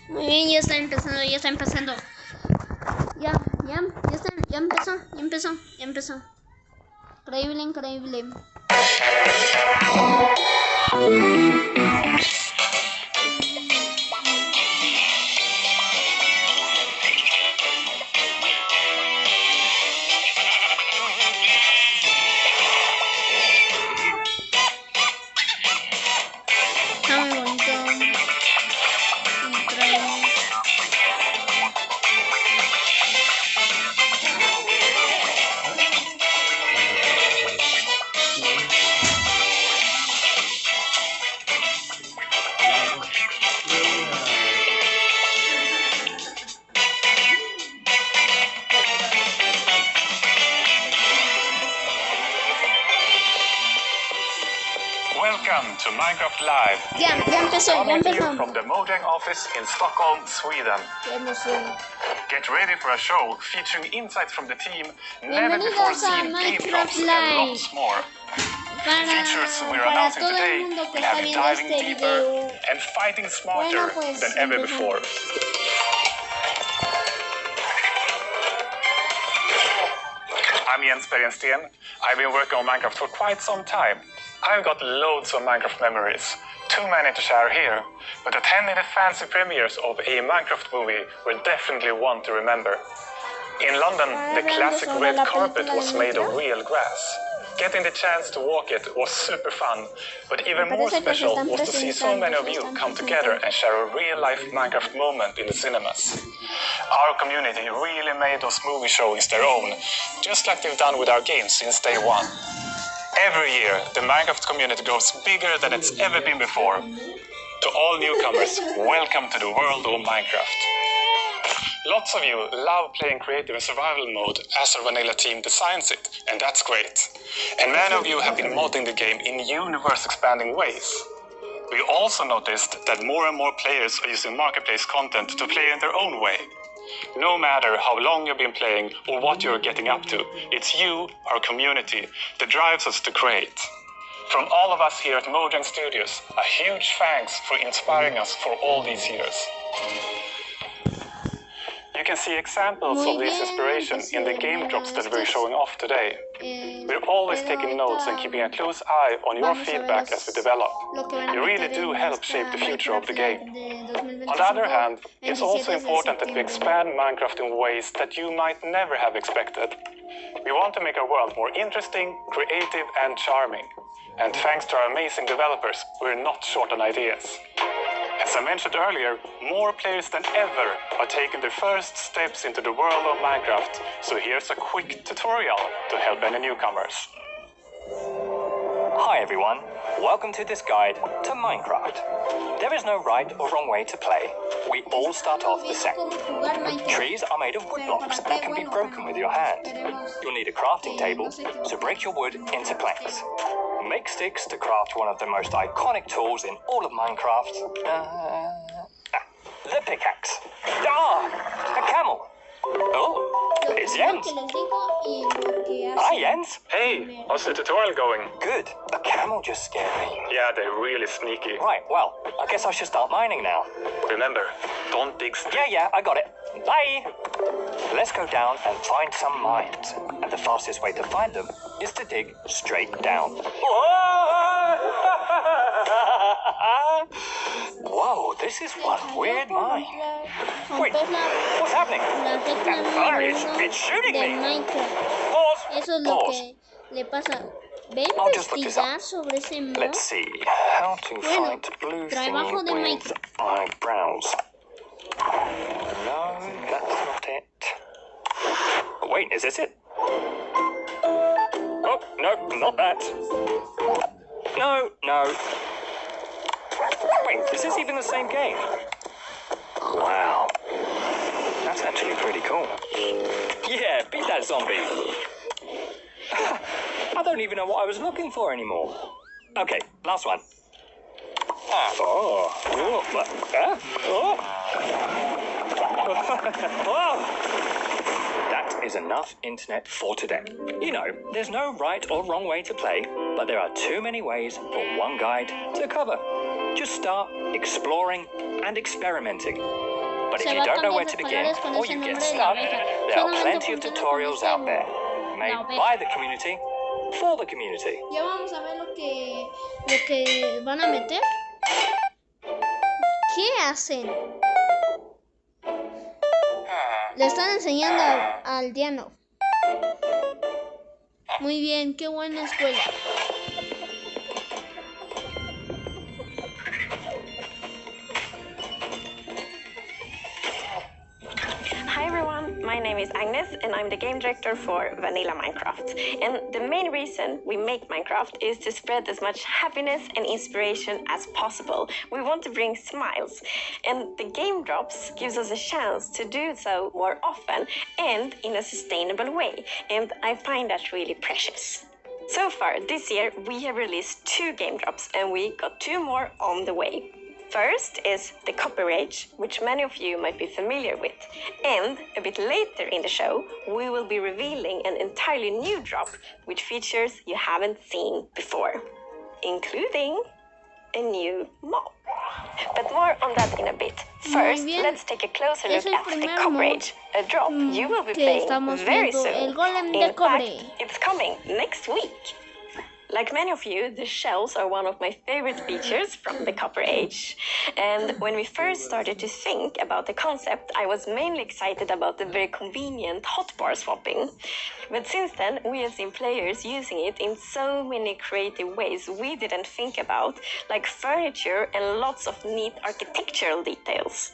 Muy bien, ya está empezando. Ya empezó. Increíble. Está muy bonito. Welcome to Minecraft Live. Ya empezó. From the Mojang office in Stockholm, Sweden. Qué emoción. Get ready for a show featuring insights from the team, never before Bienvenidos a seen Maicraft gameplays, and Live. lots more. Features we're Para announcing todo el today mundo que will está have viendo diving este deeper video. and fighting smarter Bueno, pues, than ever empezamos. before. I'm Jens Bergensten. I've been working on Minecraft for quite some time. I've got loads of Minecraft memories, too many to share here, but attending the fancy premieres of a Minecraft movie were definitely one to remember. In London, the classic red carpet was made of real grass. Getting the chance to walk it was super fun, but even more special was to see so many of you come together and share a real-life Minecraft moment in the cinemas. Our community really made those movie showings their own, just like they've done with our games since day one. Every year, the Minecraft community grows bigger than it's ever been before. To all newcomers, welcome to the world of Minecraft. Lots of you love playing creative and survival mode as our vanilla team designs it, and that's great. And many of you have been modding the game in universe-expanding ways. We also noticed that more and more players are using marketplace content to play in their own way. No matter how long you've been playing or what you're getting up to, it's you, our community, that drives us to create. From all of us here at Mojang Studios, a huge thanks for inspiring us for all these years. You can see examples Muy of this bien, inspiration pues, in the game bueno, drops that esto we're es, showing off today. We're always pero taking notes and ahorita keeping a close eye on your vamos a ver feedback as we develop. lo que van a You really meter do en help esta shape the future of the Maicraft game. de On the other 2025, hand, it's also 27 de important that we septiembre. expand Minecraft in ways that you might never have expected. We want to make our world more interesting, creative, and charming. And thanks to our amazing developers, we're not short on ideas. As I mentioned earlier, more players than ever are taking their first steps into the world of Minecraft, so here's a quick tutorial to help any newcomers. Hi everyone, welcome to this guide to Minecraft. There is no right or wrong way to play. We all start off the same. Trees are made of wood blocks and can be broken with your hand. You'll need a crafting table, so break your wood into planks. Make sticks to craft one of the most iconic tools in all of Minecraft. The pickaxe. Ah, a camel. Oh, it's Jens. Hi Jens. Hey, how's the tutorial going? Good. A camel just scared me. Yeah, they're really sneaky. Right, well, I guess I should start mining now. Remember, don't dig Yeah, I got it. Bye! Let's go down and find some mines. And the fastest way to find them is to dig straight down. Whoa, this is one weird mine. Wait, what's happening? That fire it's shooting me. Pause. Eso es lo Pause. que le pasa. Ven I'll just look this up. investigar sobre ese mod. Let's see. How to Bueno, find blue trabajo thing de with eyebrows. No, that's not it. Wait, is this it? Oh, no, not that. No. Wait, is this even the same game? Wow. That's actually pretty cool. Yeah, beat that zombie. I don't even know what I was looking for anymore. Okay, last one. That is enough internet for today. You know, there's no right or wrong way to play, but there are too many ways for one guide to cover. Just start exploring and experimenting. But if Se you va a don't know cambiar where de to begin colores con or ese you get nombre de la stuck, abeja. there are Solamente plenty of funciona con tutorials ese out there made la oveja. by the community for the community. Ya vamos a ver lo que van a meter. ¿Qué hacen? Le están enseñando al Diano. Muy bien, qué buena escuela. Hi everyone, my name is Agnes and I'm the game director for Vanilla Minecraft. And the main reason we make Minecraft is to spread as much happiness and inspiration as possible. We want to bring smiles, and the game drops gives us a chance to do so more often and in a sustainable way, and I find that really precious. So far this year we have released 2 game drops and we got 2 more on the way. First is the Copper Age, which many of you might be familiar with. And a bit later in the show, we will be revealing an entirely new drop with features you haven't seen before, including a new mob. But more on that in a bit. First, let's take a closer look at the Copper Age, a drop you will be playing very soon. El golem de In cobre. fact, it's coming next week. Like many of you, the shells are one of my favorite features from the Copper Age. And when we first started to think about the concept, I was mainly excited about the very convenient hotbar swapping. But since then, we have seen players using it in so many creative ways we didn't think about, like furniture and lots of neat architectural details.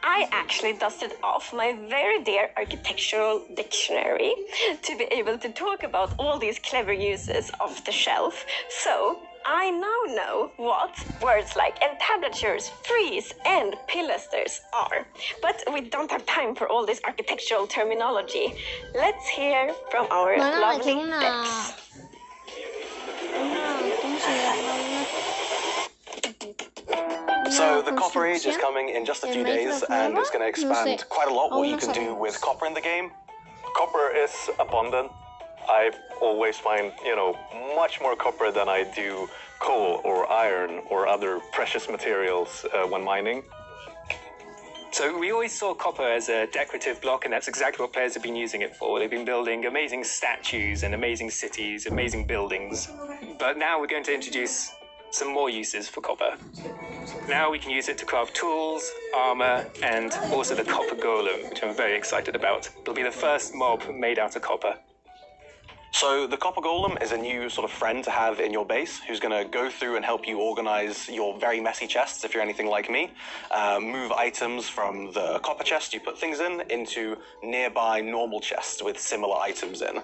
I actually dusted off my very dear architectural dictionary to be able to talk about all these clever uses of the shelf. So I now know what words like entablatures, frieze, and pilasters are. But we don't have time for all this architectural terminology. Let's hear from our lovely Dex. ¿Cómo se llama? So the Copper Age is coming in just a few days, and it's going to expand quite a lot what you can do with copper in the game. Copper is abundant. I always find, much more copper than I do coal or iron or other precious materials when mining. So we always saw copper as a decorative block, and that's exactly what players have been using it for. They've been building amazing statues and amazing cities, amazing buildings. But now we're going to introduce some more uses for copper. Now we can use it to craft tools, armor, and also the copper golem, which I'm very excited about. It'll be the first mob made out of copper. So the Copper Golem is a new sort of friend to have in your base who's going to go through and help you organize your very messy chests, if you're anything like me. Move items from the copper chest you put things in into nearby normal chests with similar items in.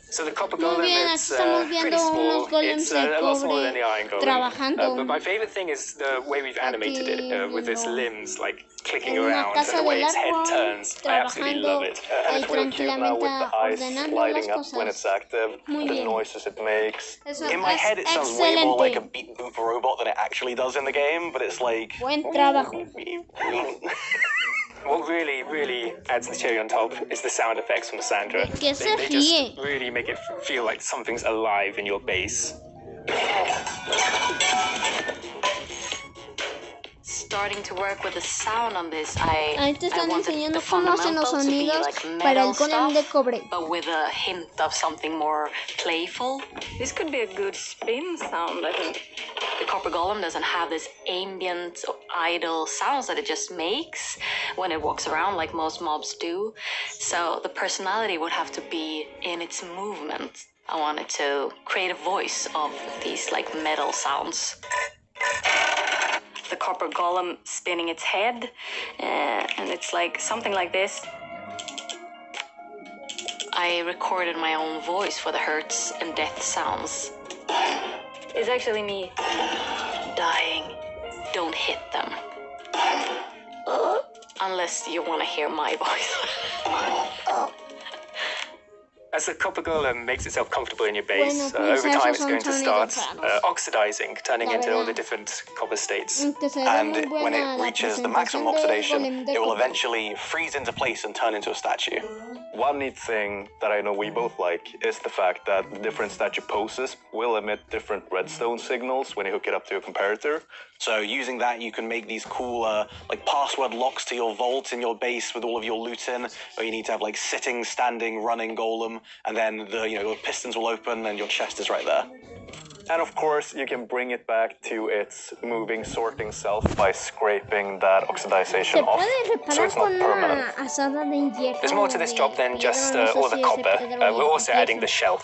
So the copper Muy golem bien, is aquí estamos pretty viendo unos small. golems It's de a lot smaller than cobre the iron golem. trabajando. But my favorite thing is the way we've animated it, with its limbs like clicking En una around casa and the way del its head árbol, turns. I absolutely love it. And ahí it's real cute now with the eyes ordenando lighting las up when cosas. it's active, Muy the bien. noises it makes. Eso In my es head, it sounds way more like a excelente. beat boop robot than it actually does in the game, but it's like... Buen trabajo. What really adds the cherry on top is the sound effects from Sandra. Que se They just ríe. really make it feel like something's alive in your base. Starting to work with the sound on this, Ahí te I están wanted enseñando the cómo hacen los fundamental to be sonidos like para el metal golem de stuff, cobre. but with a hint of something more playful. This could be a good spin sound, I think. The copper golem doesn't have this ambient, idle sounds that it just makes when it walks around like most mobs do. So the personality would have to be in its movement. I wanted to create a voice of these like metal sounds. The copper golem spinning its head, and it's like something like this. I recorded my own voice for the hurts and death sounds. It's actually me. Dying. Don't hit them. Unless you want to hear my voice. As the copper golem makes itself comfortable in your base, Bueno, over pues time esos it's son going to sonidos start raros. oxidizing, turning La into all verdad. the different copper states. Que se ve And muy when buena it la reaches the maximum presentación del oxidation, golem de it will cobre. eventually freeze into place and turn into a statue. One neat thing that I know we both like is the fact that the different statue poses will emit different redstone signals when you hook it up to a comparator. So using that, you can make these cool like password locks to your vault in your base with all of your loot in, or you need to have like sitting, standing, running golem, and then the pistons will open and your chest is right there. And of course, you can bring it back to its moving, sorting self by scraping that oxidization Se off, puede so reparar it's not con una permanent. asada de hierro. There's more to this job than just all the copper. We're also adding the shelf.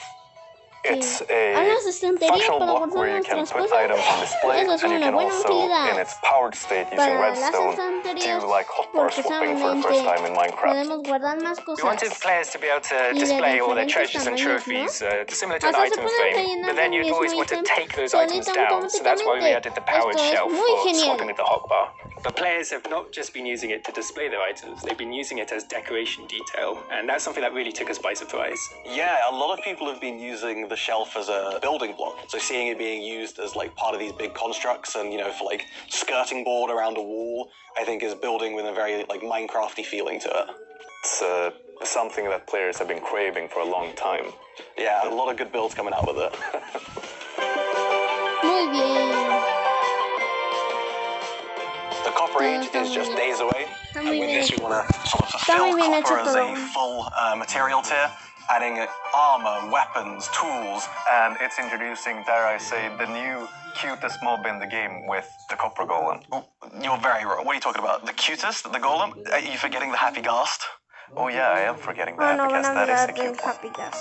It's A a las estanterías functional para block guardar where you can nuestras put cosas. items on display, Esa es and you una can buena also, utilidad. in its powered state, using Para las redstone, estanterías, do like hotbar porque swapping saben for the first time in Minecraft. podemos guardar más We wanted cosas. players to be able to de display all their diferentes treasures and tamaños, trophies, similar to an Hasta se item pueden frame, rellenar but then del you'd always mismo want to ítem take those items solito down, so that's why we automáticamente. added the powered Esto es shelf muy for genial. swapping with the hotbar. But players have not just been using it to display their items, they've been using it as decoration detail, and that's something that really took us by surprise. Yeah, a lot of people have been using the shelf as a building block. So seeing it being used as like part of these big constructs and, for like skirting board around a wall, I think is building with a very like Minecrafty feeling to it. It's something that players have been craving for a long time. Yeah, a lot of good builds coming out with it. Muy bien. The Copper Age Está is muy just bien. days away, Está and muy with bien this hecho. we want to sort of Está muy fulfill bien copper hecho as todo. a full material tier, adding armor, weapons, tools. And it's introducing, dare I say, the new cutest mob in the game with the copper golem. Oh, you're very wrong. What are you talking about? The cutest? The golem? Are you forgetting the happy ghast? Oh yeah, I am forgetting Oh, that no van because a that is olvidar the del cute one. Happy Gas.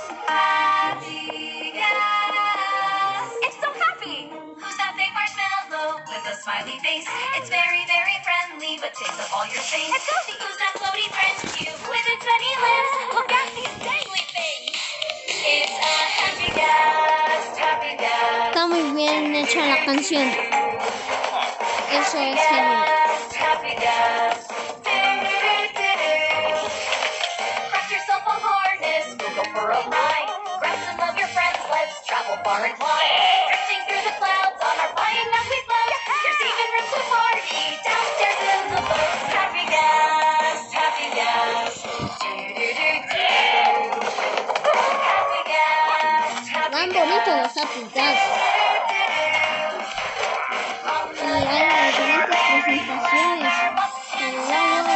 It's so happy! Who's that big marshmallow with a smiley face? It's very, very friendly, but takes up all your space. It's Cozy! Who's that floaty friend cube with its many limbs? Look at these dangly things! It's a happy gas, happy gas. Está muy bien hecha la canción. Eso es genial. Happy gas. Craft yourself a harness, we'll go for a ride. Grab some of your friends, let's travel far and wide. Drifting through the clouds on our flying map we float. There's even room to party downstairs in the boat. Happy gas, happy gas. Do-do-do-do. Happy gas, happy Van gas. bonitos los Happy Gas. Y hay diferentes presentaciones.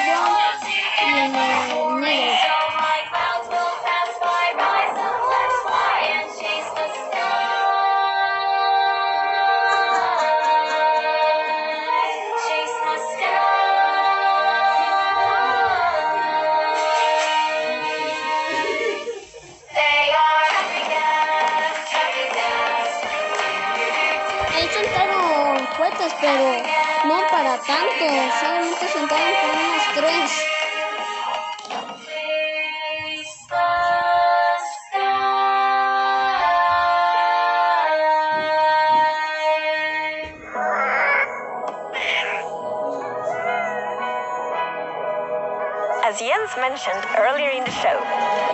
pero no para tanto, solamente se entraron por unos 3. As Jens mentioned earlier in the show,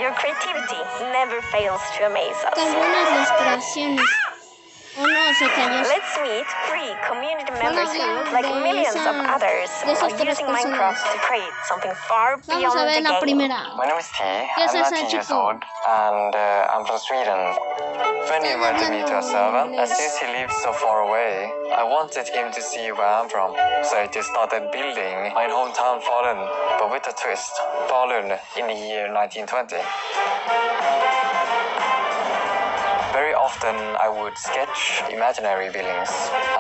your creativity never fails to amaze us. Algunas las creaciones. Oh no, se cayó. Let's meet 3 community members who, hablar like de millions of others, de esas are 3 using personas. Minecraft to create something far Vamos a beyond ver the la game. primera. My name is T. ¿Qué es I'm ese 19 years chico? old and I'm from Sweden. When he invited me to a server, and since he lives so far away, I wanted him to see where I'm from. So I just started building my hometown Falun, but with a twist. Falun in the year 1920. Very often I would sketch imaginary buildings,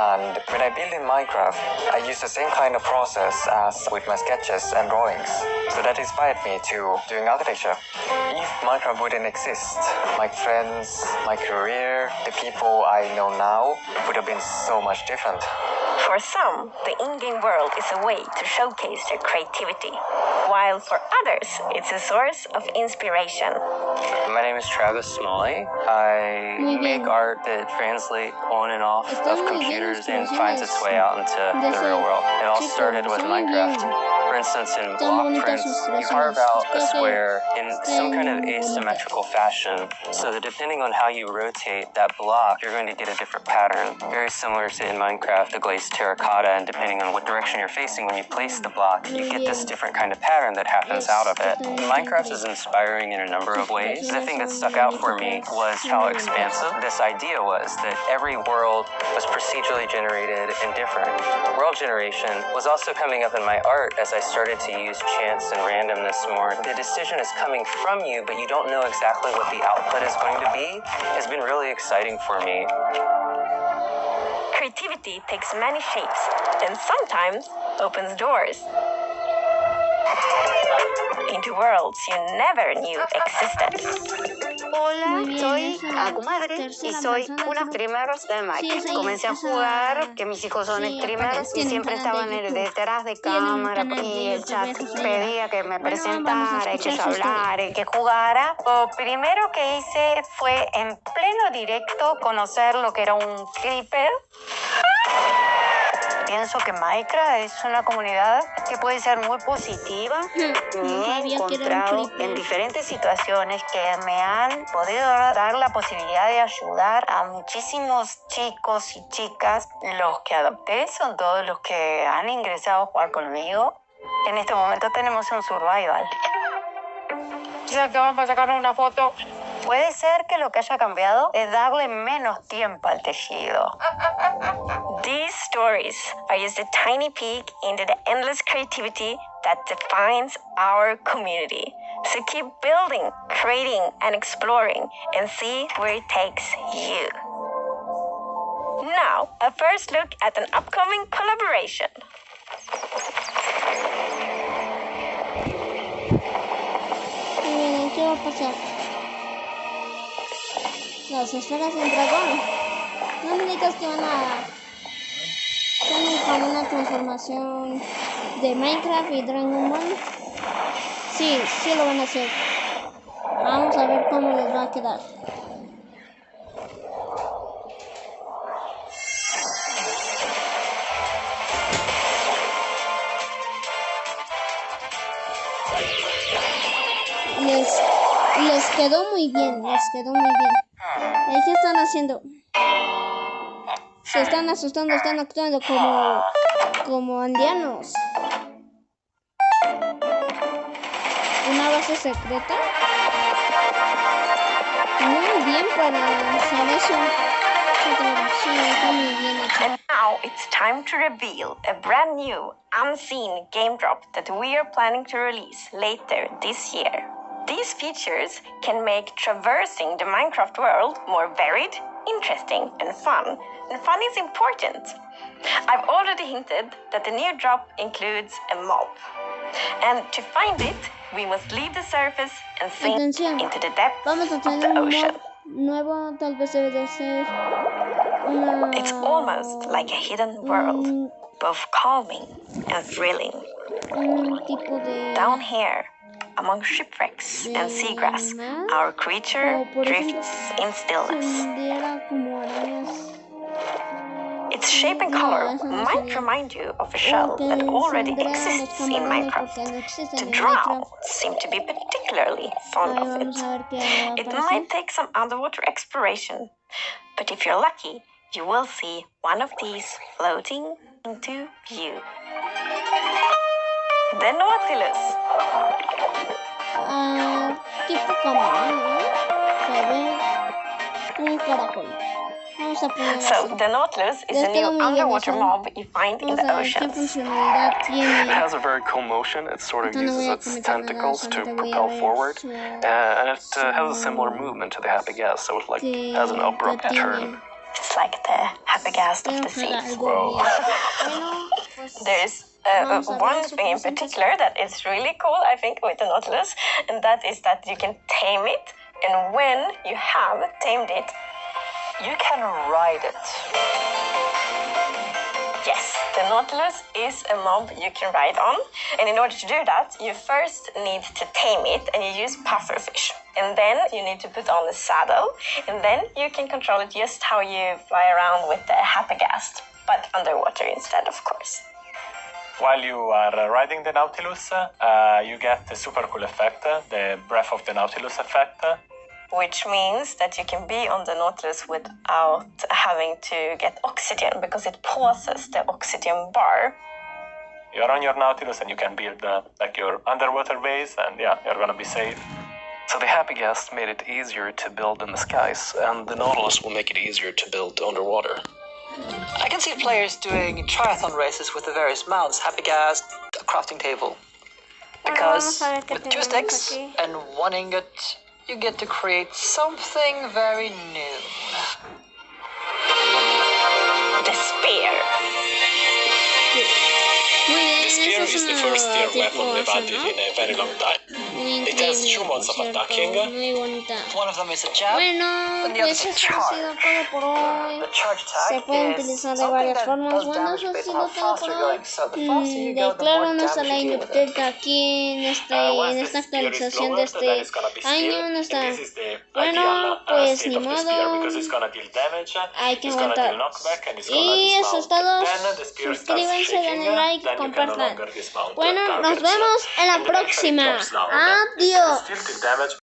and when I build in Minecraft, I use the same kind of process as with my sketches and drawings. So that inspired me to doing architecture. If Minecraft wouldn't exist, my friends, my career, the people I know now would have been so much different. For some, the in-game world is a way to showcase their creativity, while for others, it's a source of inspiration. My name is Travis Smalley. I Muy bien. make art that translate on and off Están of muy bien computers las and finds its way out into de the ese real world. It all chico, started with están muy Minecraft. bien. For instance, in Están block bonitas prints, sus you carve creaciones. out a Espero que square in some kind of estén asymmetrical fashion, so that depending on how you rotate that block, you're going to get a different pattern. Very similar to in Minecraft, the glazed terracotta, and depending on what direction you're facing when you place the block, you get this different kind of pattern that happens out of it. Minecraft is inspiring in a number of ways. The thing that stuck out for me was how expansive this idea was, that every world was procedurally generated and different. World generation was also coming up in my art as I started to use chance and randomness more. The decision is coming from you, but you don't know exactly what the output is going to be, has been really exciting for me. Creativity takes many shapes and sometimes opens doors into worlds you never knew existed. Hola, Muy bien, soy es una Akumadre y tercera soy persona, una es una- streamer de Sí, Minecraft. esa- Comencé a esa- jugar, que mis hijos son sí, streamers y tienen siempre canal de estaban YouTube. detrás de Tienen un cámara canal de y el YouTube, chat eso se pedía que me Bueno, vamos a presentara y que yo escuchar su historia. hablara y que jugara. Lo primero que hice fue en pleno directo conocer lo que era un creeper. Pienso que Maicraft es una comunidad que puede ser muy positiva. Me No he sabía que era un encontrado creeper. en diferentes situaciones que me han podido dar la posibilidad de ayudar a muchísimos chicos y chicas. Los que adopté son todos los que han ingresado a jugar conmigo. En este momento tenemos un survival. Ya que vamos a sacar una foto. Puede ser que lo que haya cambiado es darle menos tiempo al tejido. These stories are just a tiny peek into the endless creativity that defines our community. So keep building, creating, and exploring and see where it takes you. Now, a first look at an upcoming collaboration. Muy bien, ¿qué va a pasar? Las esferas del dragón. No me digas que van a tener como una transformación de Minecraft y Dragon Ball. Sí, sí lo van a hacer. Vamos a ver cómo les va a quedar. Les quedó muy bien, les quedó muy bien. ¿Qué están haciendo? Se están asustando, están actuando como aldeanos. ¿Una base secreta? Muy bien para hacer eso. Sí, está muy bien hecho. And now it's time to reveal a brand new, unseen game drop that we are planning to release later this year. These features can make traversing the Minecraft world more varied, interesting, and fun. And fun is important. I've already hinted that the new drop includes a mob. And to find it, we must leave the surface and sink Atención. into the depths Vamos a of the tener un ocean. mod nuevo, tal vez debe de ser It's almost like a hidden world, both calming and thrilling. Tipo de... Down here, among shipwrecks and seagrass, our creature drifts in stillness. Como arañas. Its shape and color might remind you of a shell that already exists in Minecraft. The drow seem to be particularly fond of it. It might take some underwater exploration, but if you're lucky, you will see one of these floating into view. The Nautilus. Tipo camarón, ¿no? Se ve un caracol. Vamos a poner So, así. the Nautilus is a new underwater mob you find in the ¿Qué oceans. funcionalidad It tiene? has a very cool motion. It sort of No voy uses a its comentar nada, tentacles to solamente voy a propel ver forward, su- and it has a similar movement to the Happy Gas, so it like has an abrupt que turn. tiene. It's like the happy gas of the Ojalá seas. algo bien. Bueno, pues There's vamos a ver one su thing in presentación. particular that is really cool, I think, with the Nautilus, and that is that you can tame it, and when you have tamed it, you can ride it. Yes, the Nautilus is a mob you can ride on, and in order to do that, you first need to tame it, and you use pufferfish. And then you need to put on the saddle, and then you can control it just how you fly around with the Happygast, but underwater instead, of course. While you are riding the Nautilus, you get the super cool effect, the Breath of the Nautilus effect. Which means that you can be on the Nautilus without having to get oxygen, because it pauses the oxygen bar. You're on your Nautilus and you can build like your underwater base, and yeah, you're gonna be safe. So the Happy Gas made it easier to build in the skies, and the Nautilus will make it easier to build underwater. I can see players doing triathlon races with the various mounts, happy gas, a crafting table. Because with 2 sticks and 1 ingot, you get to create something very new. The spear. The spear is the first tier weapon we've added in a very long time. It has 2 modes of attacking. Muy bonita. One of them is a jab, Bueno, and the other pues is a eso ha sido charge. todo por hoy. The charge Se attack puede is utilizar de something varias that formas. does Bueno, damage eso ha based on sido how todo fast por you're hoy. going. So the faster you go, the Declaro more nuestra damage ley you deal with it. de aquí en esta actualización de este año. Nuestra... Bueno, pues ni modo. Hay que aguantar. Y eso es todo. Suscríbanse, denle like y compartan. Bueno, nos vemos en la próxima. Adiós.